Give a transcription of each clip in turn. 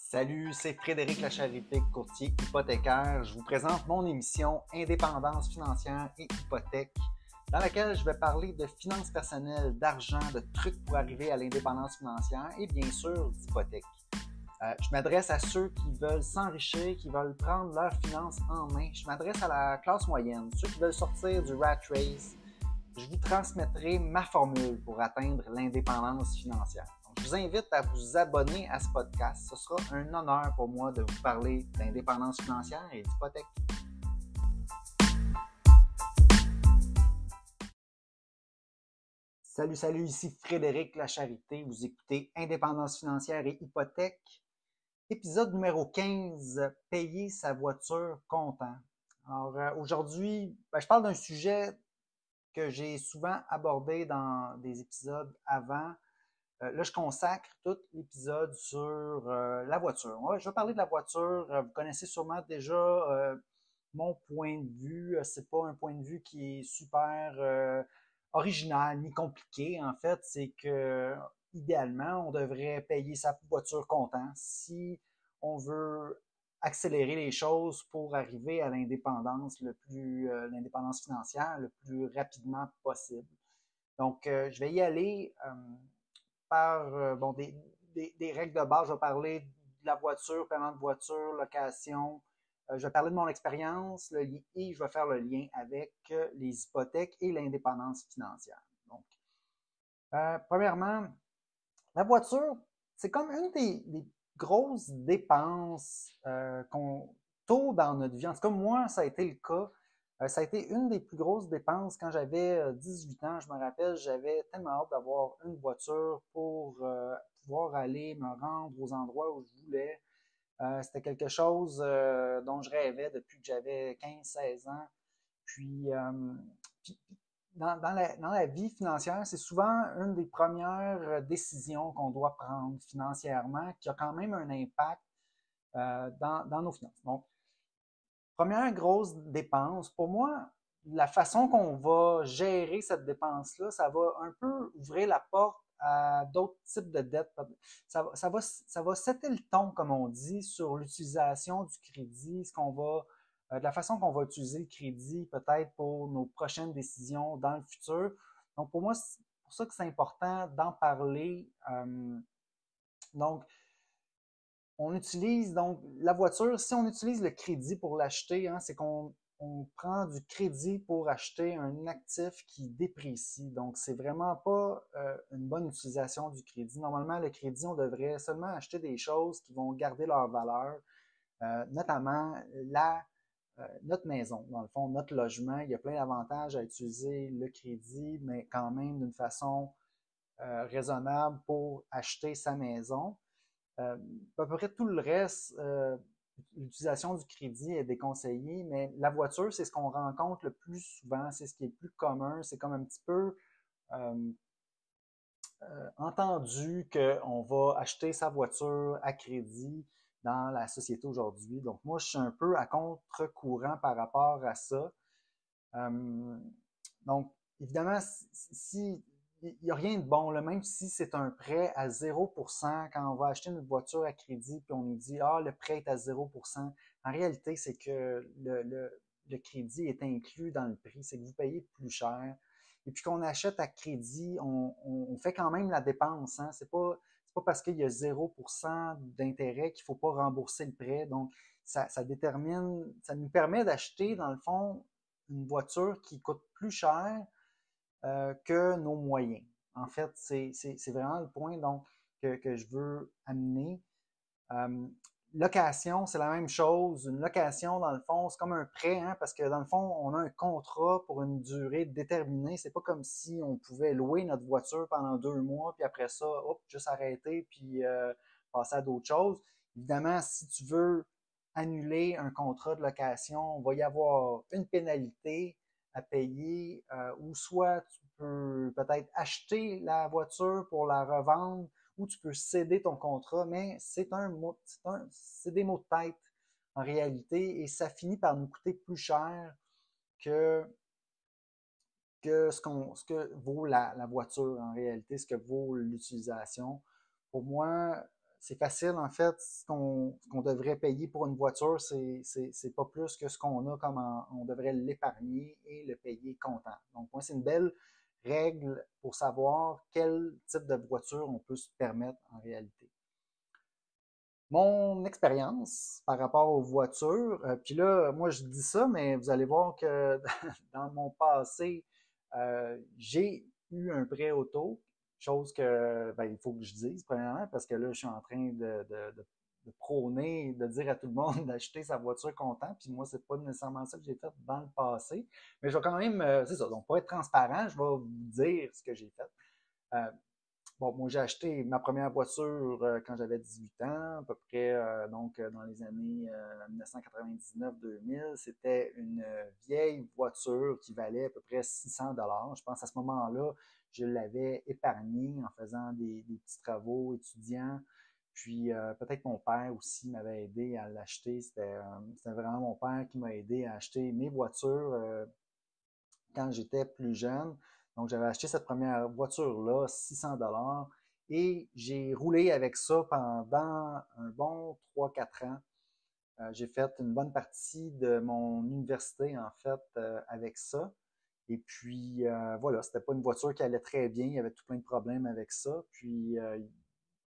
Salut, c'est Frédéric Lacharité, courtier hypothécaire. Je vous présente mon émission Indépendance financière et hypothèque, dans laquelle je vais parler de finances personnelles, d'argent, de trucs pour arriver à l'indépendance financière et bien sûr d'hypothèque. Je m'adresse à ceux qui veulent s'enrichir, qui veulent prendre leurs finances en main. Je m'adresse à la classe moyenne, ceux qui veulent sortir du rat race. Je vous transmettrai ma formule pour atteindre l'indépendance financière. Donc, je vous invite à vous abonner à ce podcast. Ce sera un honneur pour moi de vous parler d'indépendance financière et d'hypothèque. Salut, ici Frédéric Lacharité. Vous écoutez Indépendance financière et hypothèque. Épisode numéro 15, payer sa voiture comptant. Alors aujourd'hui, je parle d'un sujet que j'ai souvent abordé dans des épisodes avant. Là, je consacre tout l'épisode sur la voiture. Ouais, je vais parler de la voiture. Vous connaissez sûrement déjà mon point de vue. C'est pas un point de vue qui est super original ni compliqué. En fait, c'est que idéalement, on devrait payer sa voiture comptant si on veut accélérer les choses pour arriver à l'indépendance l'indépendance financière le plus rapidement possible. Donc, je vais y aller par des règles de base. Je vais parler de la voiture, paiement de voiture, location. Je vais parler de mon expérience et je vais faire le lien avec les hypothèques et l'indépendance financière. Donc, premièrement, la voiture, c'est comme une des grosses dépenses qu'on tôt dans notre vie. En tout cas, moi, ça a été le cas. Ça a été une des plus grosses dépenses quand j'avais 18 ans. Je me rappelle, j'avais tellement hâte d'avoir une voiture pour pouvoir aller me rendre aux endroits où je voulais. C'était quelque chose dont je rêvais depuis que j'avais 15-16 ans. Puis dans la vie financière, c'est souvent une des premières décisions qu'on doit prendre financièrement qui a quand même un impact dans nos finances. Donc, première grosse dépense, pour moi, la façon qu'on va gérer cette dépense-là, ça va un peu ouvrir la porte à d'autres types de dettes. Ça va setter le ton, comme on dit, sur l'utilisation du crédit, de la façon qu'on va utiliser le crédit peut-être pour nos prochaines décisions dans le futur. Donc, pour moi, c'est pour ça que c'est important d'en parler. Donc, on utilise donc la voiture, si on utilise le crédit pour l'acheter, c'est qu'on prend du crédit pour acheter un actif qui déprécie. Donc, c'est vraiment pas une bonne utilisation du crédit. Normalement, le crédit, on devrait seulement acheter des choses qui vont garder leur valeur, notamment notre maison, dans le fond, notre logement. Il y a plein d'avantages à utiliser le crédit, mais quand même d'une façon raisonnable pour acheter sa maison. À peu près tout le reste, l'utilisation du crédit est déconseillée, mais la voiture, c'est ce qu'on rencontre le plus souvent, c'est ce qui est le plus commun, c'est comme un petit peu entendu qu'on va acheter sa voiture à crédit dans la société aujourd'hui. Donc moi, je suis un peu à contre-courant par rapport à ça. Donc, évidemment, si il n'y a rien de bon, là, même si c'est un prêt à 0%, quand on va acheter une voiture à crédit, puis on nous dit, le prêt est à 0%, en réalité, c'est que le crédit est inclus dans le prix, c'est que vous payez plus cher. Et puis qu'on achète à crédit, on fait quand même la dépense. C'est pas parce qu'il y a 0% d'intérêt qu'il ne faut pas rembourser le prêt. Donc, ça nous permet d'acheter, dans le fond, une voiture qui coûte plus cher que nos moyens. En fait, c'est vraiment le point donc, que je veux amener. Location, c'est la même chose. Une location, dans le fond, c'est comme un prêt, parce que dans le fond, on a un contrat pour une durée déterminée. C'est pas comme si on pouvait louer notre voiture pendant 2 mois, puis après ça, juste arrêter, puis passer à d'autres choses. Évidemment, si tu veux annuler un contrat de location, il va y avoir une pénalité à payer, ou soit tu peux peut-être acheter la voiture pour la revendre, ou tu peux céder ton contrat, mais c'est des mots de tête en réalité, et ça finit par nous coûter plus cher que ce que vaut la voiture en réalité, ce que vaut l'utilisation. Pour moi, c'est facile, en fait. Ce qu'on devrait payer pour une voiture, c'est pas plus que ce qu'on a, comme on devrait l'épargner et le payer comptant. Donc, moi, c'est une belle règle pour savoir quel type de voiture on peut se permettre en réalité. Mon expérience par rapport aux voitures, puis là, moi je dis ça, mais vous allez voir que dans mon passé, j'ai eu un prêt auto, chose que ben, il faut que je dise premièrement, parce que là, je suis en train de prôner, de dire à tout le monde d'acheter sa voiture comptant, puis moi, c'est pas nécessairement ça que j'ai fait dans le passé, mais je vais quand même, c'est ça, donc pour être transparent, je vais vous dire ce que j'ai fait. Euh, Bon, moi, j'ai acheté ma première voiture quand j'avais 18 ans, à peu près donc dans les années 1999-2000. C'était une vieille voiture qui valait à peu près 600 dollars. Je pense à ce moment-là, je l'avais épargnée en faisant des petits travaux étudiants. Puis peut-être mon père aussi m'avait aidé à l'acheter. C'était vraiment mon père qui m'a aidé à acheter mes voitures quand j'étais plus jeune. Donc, j'avais acheté cette première voiture-là, 600 dollars, et j'ai roulé avec ça pendant un bon 3-4 ans. J'ai fait une bonne partie de mon université, en fait, avec ça. Et puis, voilà, c'était pas une voiture qui allait très bien. Il y avait tout plein de problèmes avec ça. Puis,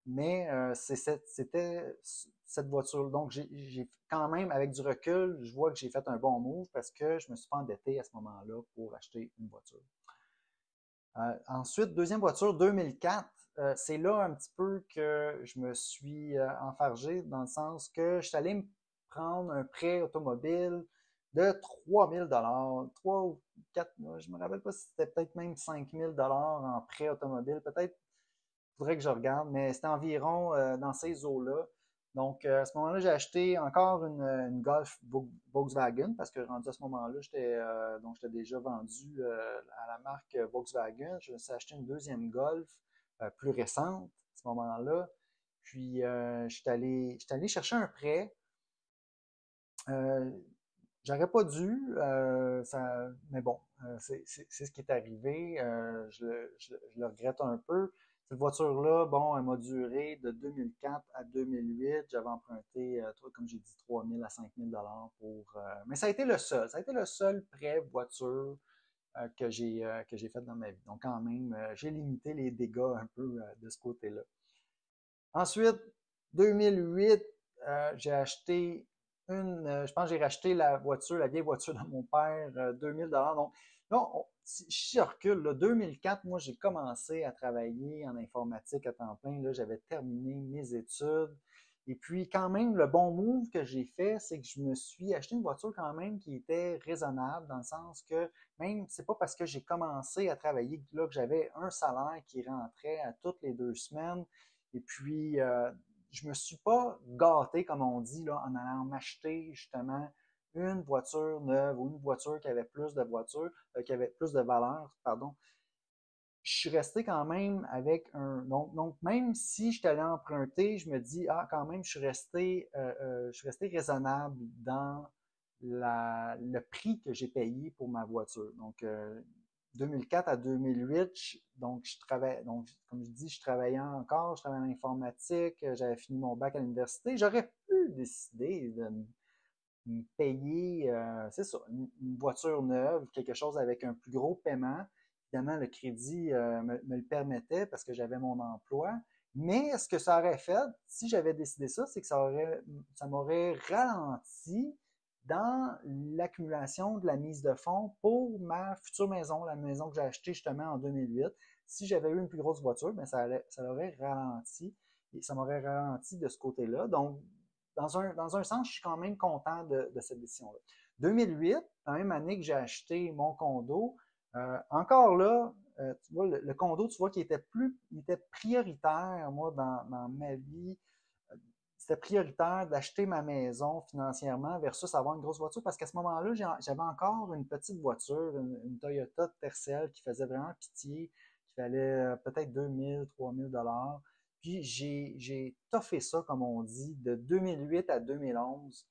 mais c'était cette voiture. Donc, j'ai quand même, avec du recul, je vois que j'ai fait un bon move parce que je ne me suis pas endetté à ce moment-là pour acheter une voiture. Ensuite, deuxième voiture, 2004. C'est là un petit peu que je me suis enfargé dans le sens que je suis allé me prendre un prêt automobile de 3000 dollars, 3 ou 4, je me rappelle pas si c'était peut-être même 5000 dollars en prêt automobile, peut-être faudrait que je regarde, mais c'était environ dans ces eaux-là. Donc, à ce moment-là, j'ai acheté encore une Golf Volkswagen parce que rendu à ce moment-là, j'étais déjà vendu à la marque Volkswagen. Je me suis acheté une deuxième Golf plus récente à ce moment-là. Puis, j'étais allé chercher un prêt. Euh, J'aurais pas dû, mais bon, c'est ce qui est arrivé. Je le regrette un peu. Cette voiture-là, bon, elle m'a duré de 2004 à 2008. J'avais emprunté, comme j'ai dit, 3 000 à 5 000 pour. Mais ça a été le seul. Ça a été le seul prêt voiture que j'ai fait dans ma vie. Donc, quand même, j'ai limité les dégâts un peu de ce côté-là. Ensuite, 2008, j'ai acheté je pense que j'ai racheté la vieille voiture de mon père, 2000 dollars. Donc, là, si je recule, là, 2004, moi, j'ai commencé à travailler en informatique à temps plein. Là, j'avais terminé mes études. Et puis, quand même, le bon move que j'ai fait, c'est que je me suis acheté une voiture quand même qui était raisonnable, dans le sens que même, c'est pas parce que j'ai commencé à travailler là, que j'avais un salaire qui rentrait à toutes les 2 semaines. Et puis, je me suis pas gâté, comme on dit, là, en allant m'acheter justement une voiture neuve ou une voiture qui avait plus de valeur, pardon. Je suis resté quand même avec donc même si je t'allais emprunter, je me dis, ah, quand même, je suis resté raisonnable dans le prix que j'ai payé pour ma voiture. Donc, 2004 à 2008, donc comme je dis, je travaillais encore, je travaillais en informatique, j'avais fini mon bac à l'université. J'aurais pu décider de me payer, c'est ça, une voiture neuve, quelque chose avec un plus gros paiement. Évidemment, le crédit me le permettait parce que j'avais mon emploi. Mais ce que ça aurait fait, si j'avais décidé ça, c'est que ça m'aurait ralenti dans l'accumulation de la mise de fonds pour ma future maison, la maison que j'ai achetée justement en 2008. Si j'avais eu une plus grosse voiture, ben ça l'aurait ralenti et ça m'aurait ralenti de ce côté-là. Donc, dans un sens, je suis quand même content de cette décision-là. 2008, la même année que j'ai acheté mon condo, encore là, tu vois, le condo, tu vois, il était prioritaire, moi, dans ma vie. C'était prioritaire d'acheter ma maison financièrement versus avoir une grosse voiture parce qu'à ce moment-là, j'avais encore une petite voiture, une Toyota Tercel qui faisait vraiment pitié, qui valait peut-être 2000, 3000 dollars. Puis j'ai toffé ça, comme on dit, de 2008 à 2011.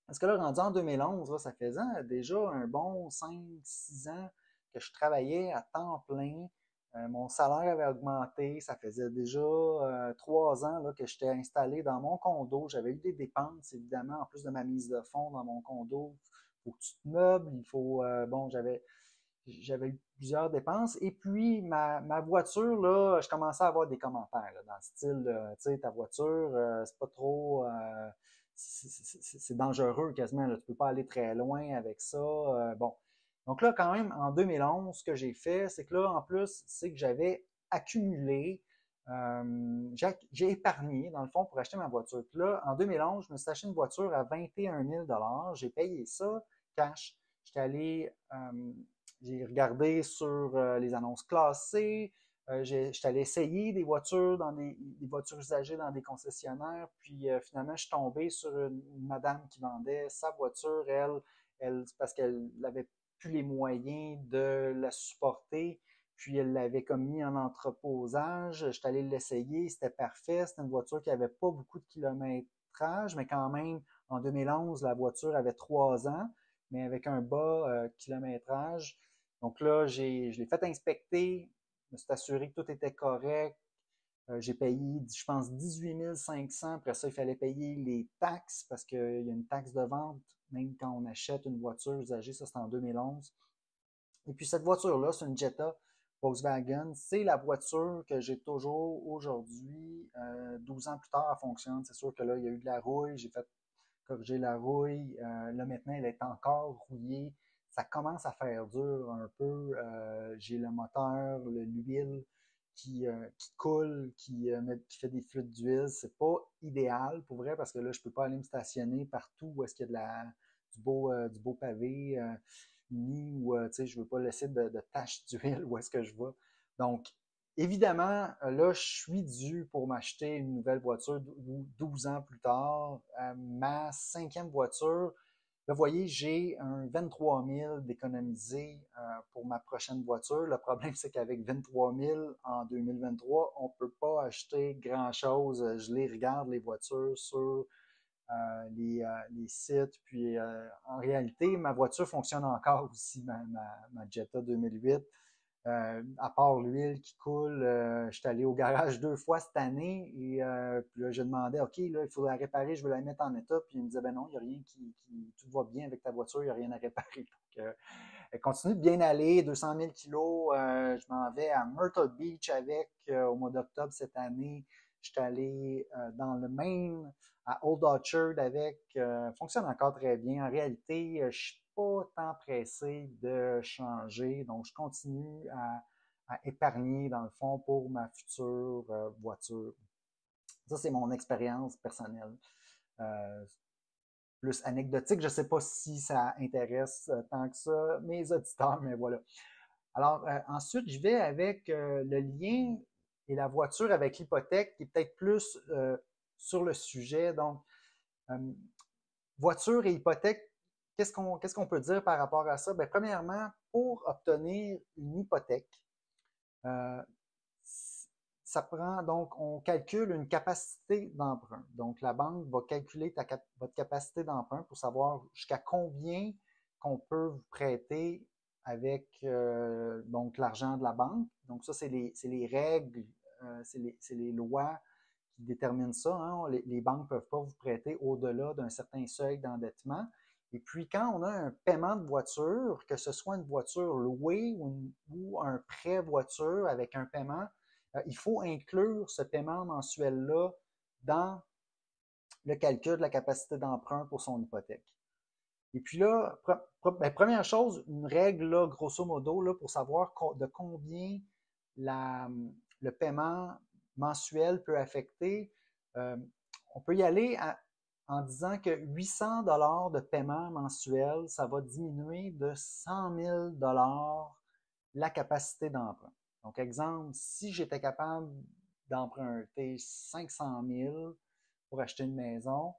Parce que là, rendu en 2011, là, ça faisait déjà un bon 5-6 ans que je travaillais à temps plein Mon salaire avait augmenté. Ça faisait déjà 3 ans là, que j'étais installé dans mon condo. J'avais eu des dépenses, évidemment, en plus de ma mise de fonds dans mon condo. Il faut que tu te meubles. Il faut. Bon, j'avais eu plusieurs dépenses. Et puis, ma voiture, là, je commençais à avoir des commentaires là, dans le style, tu sais, ta voiture, c'est pas trop. C'est dangereux quasiment. Là. Tu peux pas aller très loin avec ça. Bon. Donc là, quand même, en 2011, ce que j'ai fait, c'est que là, en plus, c'est que j'avais accumulé, j'ai épargné, dans le fond, pour acheter ma voiture. Puis là, en 2011, je me suis acheté une voiture à 21 000 $. J'ai payé ça cash. J'étais allé, j'ai regardé sur les annonces classées. J'étais allé essayer des voitures des voitures usagées dans des concessionnaires. Puis finalement, je suis tombé sur une madame qui vendait sa voiture. Elle parce qu'elle n'avait plus les moyens de la supporter. Puis elle l'avait comme mis en entreposage. J'étais allé l'essayer. C'était parfait. C'était une voiture qui n'avait pas beaucoup de kilométrage, mais quand même, en 2011, la voiture avait 3 ans, mais avec un bas kilométrage. Donc là, je l'ai fait inspecter, je me suis assuré que tout était correct. J'ai payé, je pense, 18 500. Après ça, il fallait payer les taxes parce qu'il y a une taxe de vente, même quand on achète une voiture usagée. Ça, c'est en 2011. Et puis, cette voiture-là, c'est une Jetta Volkswagen. C'est la voiture que j'ai toujours aujourd'hui. 12 ans plus tard, elle fonctionne. C'est sûr que là, il y a eu de la rouille. J'ai fait corriger la rouille. Là, maintenant, elle est encore rouillée. Ça commence à faire dur un peu. J'ai le moteur, l'huile qui coule, qui fait des flûtes d'huile. C'est pas idéal pour vrai parce que là, je peux pas aller me stationner partout où est-ce qu'il y a du beau pavé uni ou tu sais, je veux pas laisser de taches d'huile où est-ce que je vais. Donc, évidemment, là, je suis dû pour m'acheter une nouvelle voiture 12 ans plus tard. Ma cinquième voiture, là, vous voyez, j'ai un 23 000 d'économiser pour ma prochaine voiture. Le problème, c'est qu'avec 23 000 en 2023, on ne peut pas acheter grand-chose. Je les regarde, les voitures, sur les sites. Puis en réalité, ma voiture fonctionne encore aussi, ma Jetta 2008. À part l'huile qui coule, je suis allé au garage 2 fois cette année et puis là, je demandais, OK, là, il faudrait la réparer, je veux la mettre en état. Puis il me disait, ben non, il n'y a rien tout va bien avec ta voiture, il n'y a rien à réparer. Donc, elle continue de bien aller, 200 000 kilos. Je m'en vais à Myrtle Beach avec au mois d'octobre cette année. Je suis allé dans le Maine, à Old Orchard avec. Fonctionne encore très bien. En réalité, je ne suis pas tant pressé de changer. Donc, je continue à épargner, dans le fond, pour ma future voiture. Ça, c'est mon expérience personnelle. Euh, Plus anecdotique. Je ne sais pas si ça intéresse tant que ça mes auditeurs, mais voilà. Alors, ensuite, je vais avec le lien et la voiture avec l'hypothèque qui est peut-être plus sur le sujet. Donc, euh, voiture et hypothèque, qu'est-ce qu'on peut dire par rapport à ça? Bien, premièrement, pour obtenir une hypothèque, euh, ça prend, donc, on calcule une capacité d'emprunt. Donc, la banque va calculer votre capacité d'emprunt pour savoir jusqu'à combien qu'on peut vous prêter avec donc l'argent de la banque. Donc, ça, c'est les règles, c'est les lois qui déterminent ça. Hein. Les banques ne peuvent pas vous prêter au-delà d'un certain seuil d'endettement. Et puis, quand on a un paiement de voiture, que ce soit une voiture louée ou un prêt voiture avec un paiement, il faut inclure ce paiement mensuel-là dans le calcul de la capacité d'emprunt pour son hypothèque. Et puis là, première chose, une règle, là, grosso modo, là, pour savoir de combien le paiement mensuel peut affecter, euh, on peut y aller en disant que 800 $ de paiement mensuel, ça va diminuer de 100 000 $ la capacité d'emprunt. Donc, exemple, si j'étais capable d'emprunter 500 000 pour acheter une maison,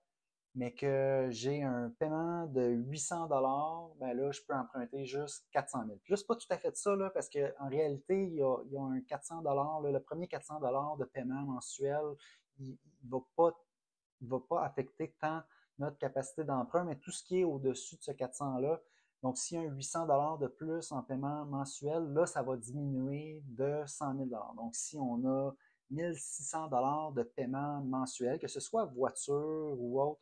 mais que j'ai un paiement de 800 $, ben là, je peux emprunter juste 400 000. Puis là, c'est pas tout à fait ça, là, parce qu'en réalité, il y a un 400 $, là, le premier 400 $ de paiement mensuel, il ne va pas affecter tant notre capacité d'emprunt, mais tout ce qui est au-dessus de ce 400 $-là, Donc, s'il y a un 800 $ de plus en paiement mensuel, là, ça va diminuer de 100 000 $. Donc, si on a 1600 $ de paiement mensuel, que ce soit voiture ou autre,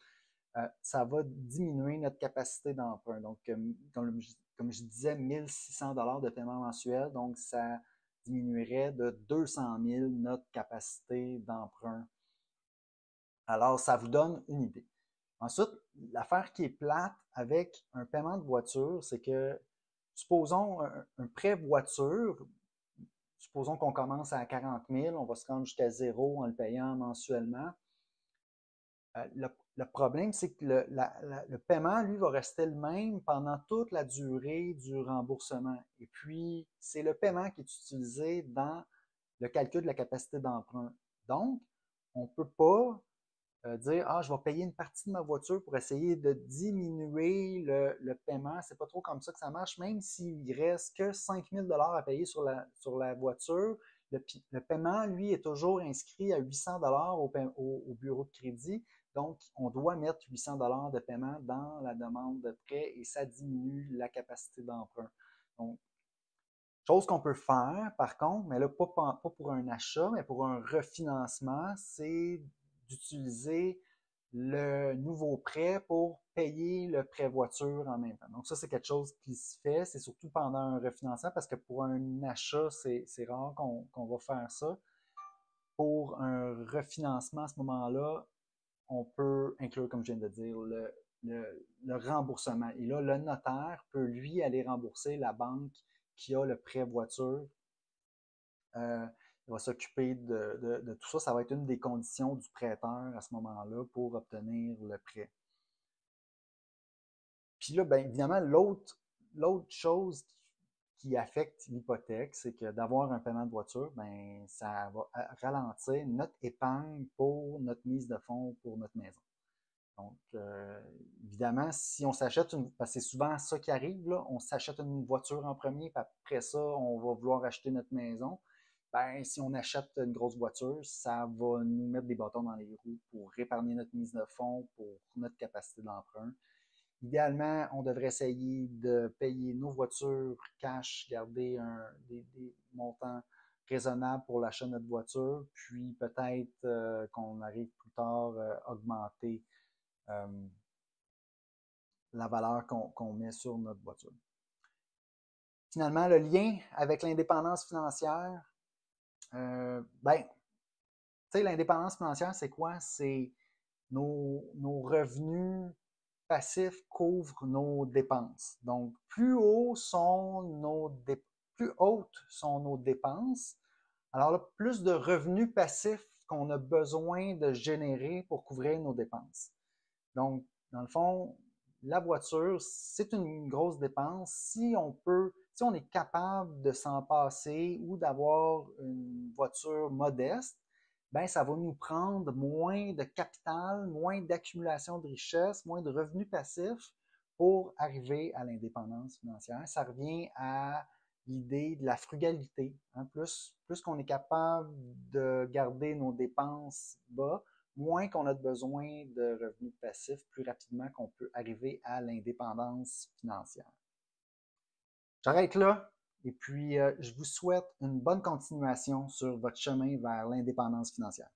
ça va diminuer notre capacité d'emprunt. Donc, comme je disais, 1600 $ de paiement mensuel, donc ça diminuerait de 200 000 notre capacité d'emprunt. Alors, ça vous donne une idée. Ensuite, l'affaire qui est plate avec un paiement de voiture, c'est que, supposons un prêt voiture, supposons qu'on commence à 40 000, on va se rendre jusqu'à 0 en le payant mensuellement. Le problème, c'est que le paiement, lui, va rester le même pendant toute la durée du remboursement. Et puis, c'est le paiement qui est utilisé dans le calcul de la capacité d'emprunt. Donc, on ne peut pas dire « Ah, je vais payer une partie de ma voiture pour essayer de diminuer le paiement. » C'est pas trop comme ça que ça marche. Même s'il reste que 5 000 $ à payer sur la voiture, le paiement, lui, est toujours inscrit à 800 $ au bureau de crédit. Donc, on doit mettre 800 $ de paiement dans la demande de prêt et ça diminue la capacité d'emprunt. Donc, chose qu'on peut faire, par contre, mais là, pas pour un achat, mais pour un refinancement, c'est d'utiliser le nouveau prêt pour payer le prêt voiture en même temps. Donc, ça, c'est quelque chose qui se fait. C'est surtout pendant un refinancement parce que pour un achat, c'est rare qu'on va faire ça. Pour un refinancement, à ce moment-là, on peut inclure, comme je viens de dire, le remboursement. Et là, le notaire peut, lui, aller rembourser la banque qui a le prêt voiture. Il va s'occuper de tout ça. Ça va être une des conditions du prêteur à ce moment-là pour obtenir le prêt. Puis là, bien évidemment, l'autre chose qui affecte l'hypothèque, c'est que d'avoir un paiement de voiture, bien, ça va ralentir notre épargne pour notre mise de fonds pour notre maison. Donc, évidemment, si on s'achète parce que c'est souvent ça qui arrive, là, on s'achète une voiture en premier, puis après ça, on va vouloir acheter notre maison. Ben, si on achète une grosse voiture, ça va nous mettre des bâtons dans les roues pour épargner notre mise de fonds, pour notre capacité d'emprunt. Idéalement, on devrait essayer de payer nos voitures cash, garder des montants raisonnables pour l'achat de notre voiture, puis peut-être qu'on arrive plus tard à augmenter la valeur qu'on met sur notre voiture. Finalement, le lien avec l'indépendance financière, l'indépendance financière, c'est quoi? C'est nos revenus passifs couvrent nos dépenses. Donc, plus hautes sont nos dépenses, alors là, plus de revenus passifs qu'on a besoin de générer pour couvrir nos dépenses. Donc, dans le fond, la voiture, c'est une grosse dépense. Si on est capable de s'en passer ou d'avoir une voiture modeste, ben ça va nous prendre moins de capital, moins d'accumulation de richesses, moins de revenus passifs pour arriver à l'indépendance financière. Ça revient à l'idée de la frugalité. Hein? Plus qu'on est capable de garder nos dépenses bas, moins qu'on a besoin de revenus passifs, plus rapidement qu'on peut arriver à l'indépendance financière. J'arrête là et puis je vous souhaite une bonne continuation sur votre chemin vers l'indépendance financière.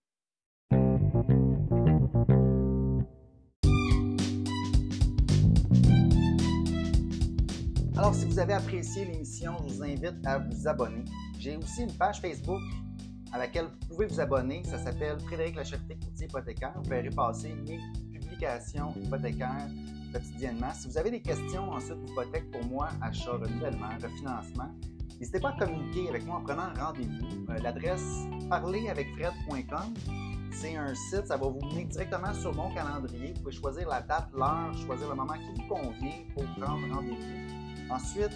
Alors, si vous avez apprécié l'émission, je vous invite à vous abonner. J'ai aussi une page Facebook à laquelle vous pouvez vous abonner. Ça s'appelle Frédéric Lacherté, courtier hypothécaire. Vous verrez passer mes publications hypothécaires quotidiennement. Si vous avez des questions ensuite d'hypothèque pour moi, achat, renouvellement, refinancement, n'hésitez pas à communiquer avec moi en prenant rendez-vous. L'adresse parleravecfred.com, c'est un site, ça va vous mener directement sur mon calendrier. Vous pouvez choisir la date, l'heure, choisir le moment qui vous convient pour prendre rendez-vous. Ensuite,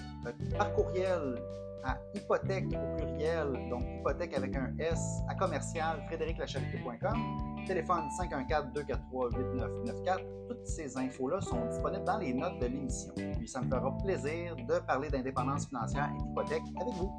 par courriel à hypothèque au pluriel, donc hypothèque avec un S, à commercial frédériclacherté.com, téléphone 514-243-8994. Toutes ces infos-là sont disponibles dans les notes de l'émission. Puis ça me fera plaisir de parler d'indépendance financière et d'hypothèque avec vous.